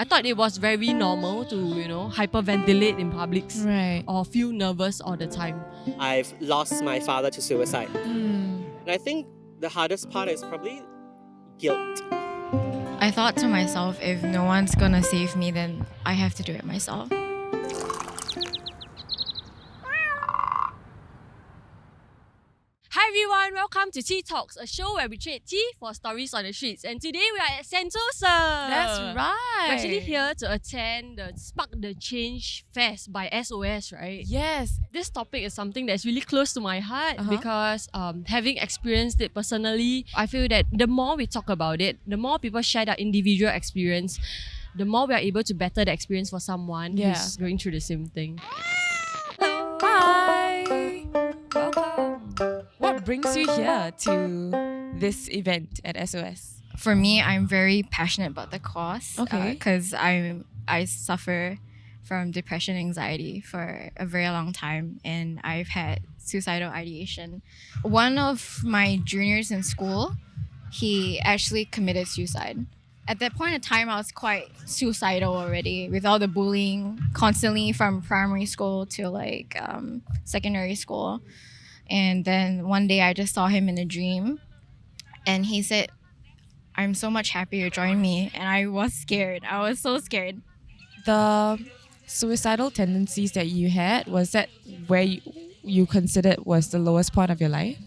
I thought it was very normal to, hyperventilate in publics Right. or feel nervous all the time. I've lost my father to suicide. And I think the hardest part is probably guilt. I thought to myself, if no one's gonna save me, then I have to do it myself. Hi everyone, welcome to Tea Talks, a show where we trade tea for stories on the streets. And today we are at Sentosa. That's right. We're actually here to attend the Spark the Change Fest by SOS, right? Yes. This topic is something that's really close to my heart because having experienced it personally, I feel that the more we talk about it, the more people share their individual experience, the more we are able to better the experience for someone who's going through the same thing. Hi. Welcome. What brings you here to this event at SOS? For me, I'm very passionate about the cause. Okay. Because I suffer from depression, anxiety for a very long time, and I've had suicidal ideation. One of my juniors in school, he actually committed suicide. At that point in time, I was quite suicidal already with all the bullying constantly from primary school to secondary school. And then one day I just saw him in a dream and he said, "I'm so much happier you joined me." And I was scared. I was so scared. The suicidal tendencies that you had, was that where you considered was the lowest point of your life?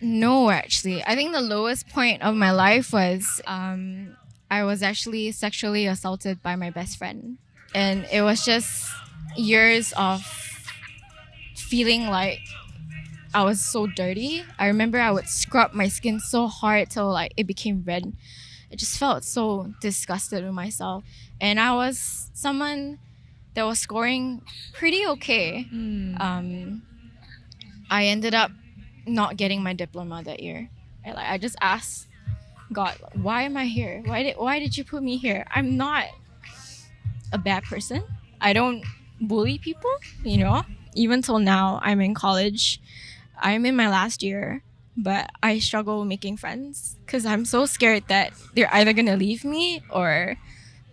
No, actually. I think the lowest point of my life was I was actually sexually assaulted by my best friend. And it was just years of feeling like I was so dirty. I remember I would scrub my skin so hard till it became red. I just felt so disgusted with myself. And I was someone that was scoring pretty okay. I ended up not getting my diploma that year. I just asked God, why am I here? Why did you put me here? I'm not a bad person. I don't bully people, Even till now, I'm in college. I'm in my last year, but I struggle making friends because I'm so scared that they're either going to leave me or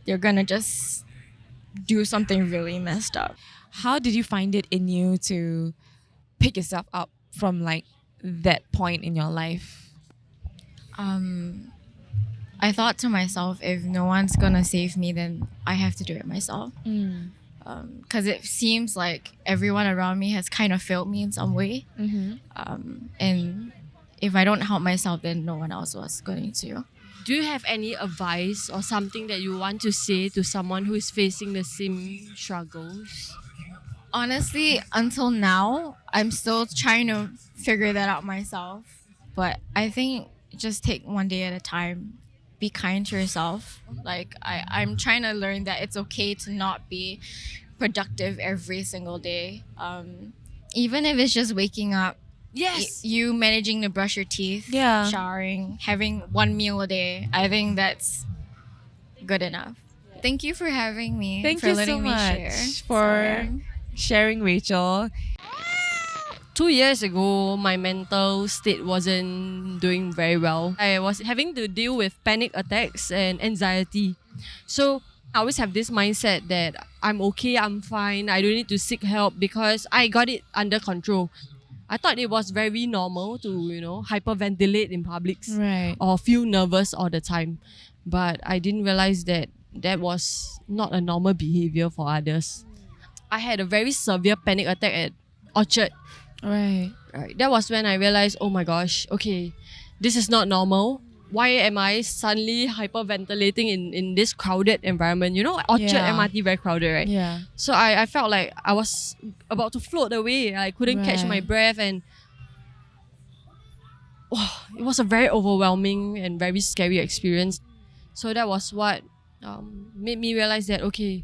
they're going to just do something really messed up. How did you find it in you to pick yourself up from that point in your life? I thought to myself, if no one's going to save me, then I have to do it myself. Because it seems like everyone around me has kind of failed me in some way. And if I don't help myself, then no one else was going to. Do you have any advice or something that you want to say to someone who is facing the same struggles? Honestly, until now, I'm still trying to figure that out myself. But I think just take one day at a time. Be kind to yourself. I'm trying to learn that it's okay to not be productive every single day. Even if it's just waking up, you managing to brush your teeth, showering, having one meal a day. I think that's good enough. Thank you for having me. Thank for you letting so me much share. for sharing, Rachel. 2 years ago, my mental state wasn't doing very well. I was having to deal with panic attacks and anxiety. So I always have this mindset that I'm okay, I'm fine, I don't need to seek help because I got it under control. I thought it was very normal to, hyperventilate in publics or feel nervous all the time. But I didn't realize that was not a normal behavior for others. I had a very severe panic attack at Orchard. Right. That was when I realized, oh my gosh, okay, this is not normal. Why am I suddenly hyperventilating in this crowded environment? Orchard MRT very crowded, right? Yeah. So I felt like I was about to float away. I couldn't catch my breath and it was a very overwhelming and very scary experience. So that was what made me realize that, okay,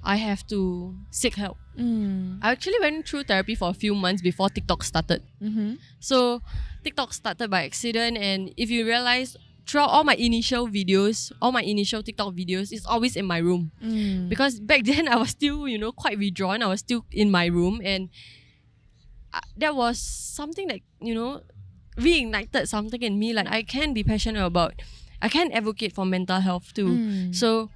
I have to seek help. I actually went through therapy for a few months before TikTok started. So TikTok started by accident, and if you realize, throughout all my initial TikTok videos, it's always in my room. Because back then I was still, quite withdrawn. I was still in my room, and that was something that, reignited something in me. I can be passionate about. I can advocate for mental health too. So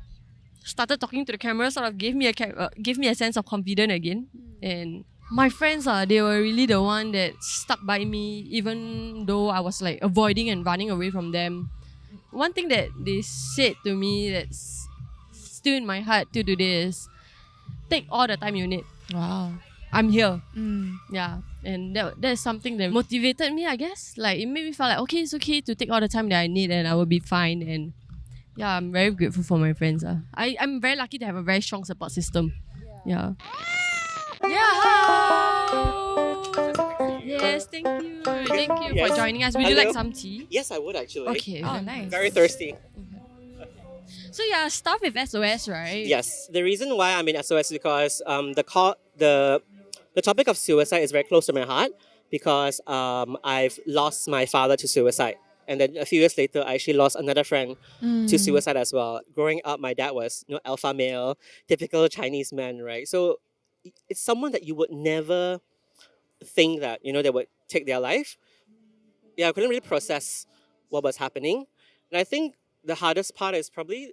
started talking to the camera sort of gave me a sense of confidence again. And my friends they were really the one that stuck by me even though I was like avoiding and running away from them. One thing that they said to me that's still in my heart till today is take all the time you need. Wow. I'm here. Mm. Yeah. And that's something that motivated me, I guess. Like it made me feel like okay, it's okay to take all the time that I need and I will be fine. And yeah, I'm very grateful for my friends. I'm very lucky to have a very strong support system. Yeah. Yes, thank you. Thank you Yes. for joining us. Would you Hello. like some tea? Yes, I would actually. Okay. Oh, then. nice. Very thirsty. So yeah, start with SOS, right? Yes. The reason why I'm in SOS is because the topic of suicide is very close to my heart because I've lost my father to suicide. And then a few years later, I actually lost another friend to suicide as well. Growing up, my dad was alpha male, typical Chinese man, right? So it's someone that you would never think that they would take their life. Yeah, I couldn't really process what was happening, and I think the hardest part is probably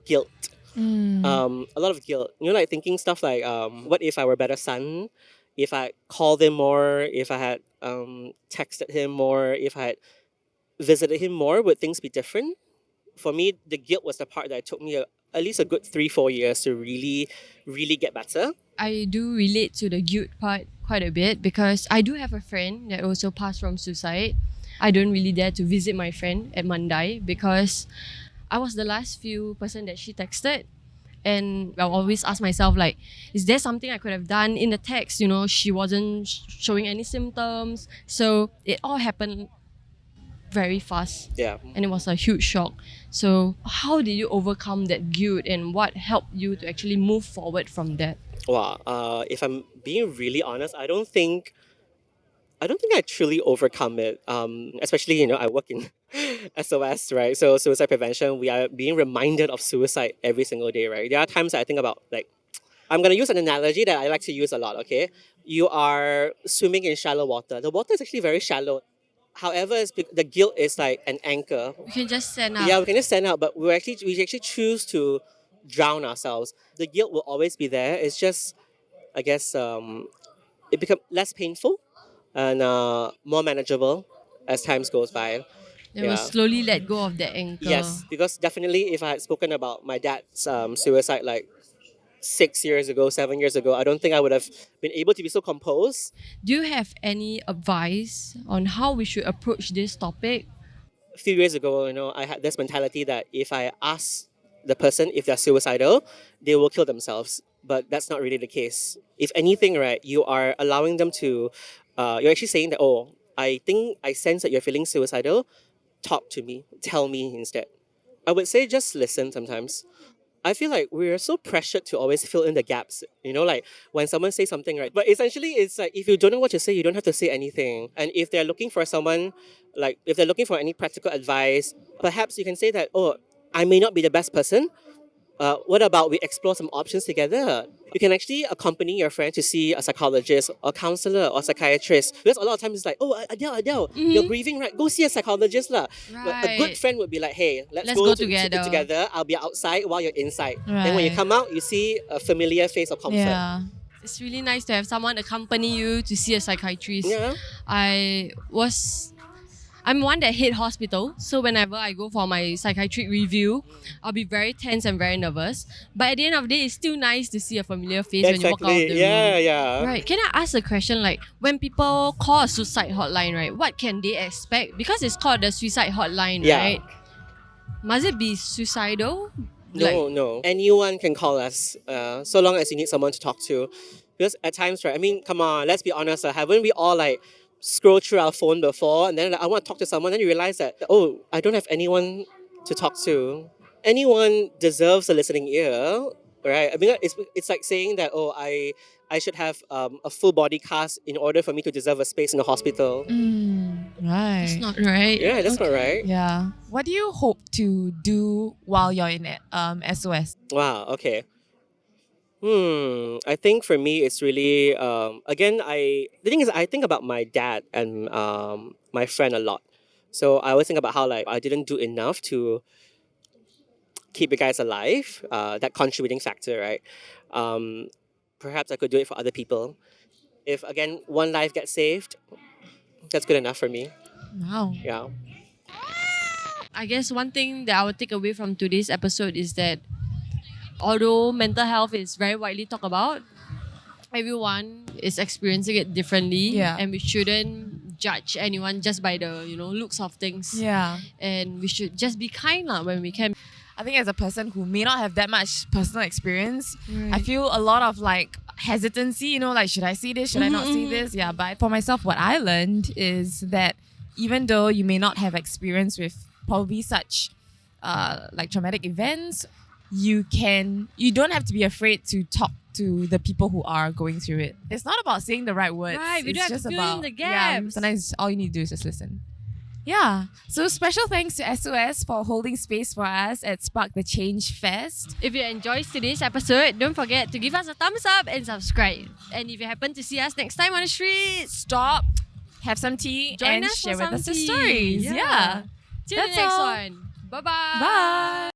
guilt. A lot of guilt. Like thinking stuff like, what if I were a better son? If I called him more, if I had texted him more, if I had visited him more, would things be different? For me, the guilt was the part that took me at least a good 3-4 years to really, really get better. I do relate to the guilt part quite a bit because I do have a friend that also passed from suicide. I don't really dare to visit my friend at Mandai because I was the last few person that she texted. And I'll always ask myself, like, is there something I could have done in the text? She wasn't showing any symptoms. So it all happened very fast. Yeah. And it was a huge shock. So how did you overcome that guilt and what helped you to actually move forward from that? Wow. If I'm being really honest, I don't think I truly overcome it. Especially, I work in SOS, right? So suicide prevention, we are being reminded of suicide every single day, right? There are times I think about, like, I'm going to use an analogy that I like to use a lot, okay? You are swimming in shallow water. The water is actually very shallow. However, the guilt is like an anchor. You can just stand up. Yeah, we can just stand out, but we actually choose to drown ourselves. The guilt will always be there. It's just, I guess, it becomes less painful and more manageable as times goes by. They will slowly let go of that anchor. Yes, because definitely if I had spoken about my dad's suicide like 6 years ago, 7 years ago, I don't think I would have been able to be so composed. Do you have any advice on how we should approach this topic? A few years ago, I had this mentality that if I ask the person if they're suicidal, they will kill themselves. But that's not really the case. If anything, right, you are allowing them to, you're actually saying that, oh, I think I sense that you're feeling suicidal. Talk to me. Tell me instead. I would say just listen sometimes. I feel like we're so pressured to always fill in the gaps, like when someone says something, right? But essentially, it's like if you don't know what to say, you don't have to say anything. And if they're looking for someone, like if they're looking for any practical advice, perhaps you can say that, oh, I may not be the best person. What about we explore some options together? You can actually accompany your friend to see a psychologist or counselor or psychiatrist. Because a lot of times it's like, oh, Adele, you're grieving, right? Go see a psychologist lah. But a good friend would be like, hey, let's go together. I'll be outside while you're inside. Then when you come out, you see a familiar face of comfort. Yeah. It's really nice to have someone accompany you to see a psychiatrist. Yeah. I'm one that hate hospital, so whenever I go for my psychiatric review, I'll be very tense and very nervous. But at the end of the day, it's still nice to see a familiar face when you walk out of the room. Yeah. Right. Can I ask a question, like when people call a suicide hotline, right? What can they expect? Because it's called the suicide hotline, right? Must it be suicidal? No. Anyone can call us, so long as you need someone to talk to. Because at times, right, I mean, come on, let's be honest, haven't we all like scroll through our phone before and then I want to talk to someone, then you realize that, oh, I don't have anyone to talk to. Anyone deserves a listening ear, right? I mean, it's like saying that, oh, I should have a full body cast in order for me to deserve a space in the hospital. Right. It's not right. Yeah, that's not right. Yeah. What do you hope to do while you're in SOS? Wow, okay. I think for me, it's really, again, the thing is, I think about my dad and my friend a lot. So I always think about how like I didn't do enough to keep you guys alive, that contributing factor, right? Perhaps I could do it for other people. If again one life gets saved, that's good enough for me. Wow. Yeah. I guess one thing that I would take away from today's episode is that although mental health is very widely talked about, everyone is experiencing it differently. Yeah. And we shouldn't judge anyone just by the, looks of things. Yeah. And we should just be kind when we can. I think as a person who may not have that much personal experience, I Right. feel a lot of like hesitancy, like should I see this? Should I not see this? Yeah, but for myself, what I learned is that even though you may not have experience with probably such like traumatic events, you don't have to be afraid to talk to the people who are going through it. It's not about saying the right words. Right, we it's don't have just to fill in about the yeah, gaps. sometimes all you need to do is just listen. Yeah. So special thanks to SOS for holding space for us at Spark the Change Fest. If you enjoyed today's episode, don't forget to give us a thumbs up and subscribe. And if you happen to see us next time on the streets, Stop, have some tea, join and us for share with some us the tea. stories. Yeah. See you in the That's next all. one. Bye-bye. Bye.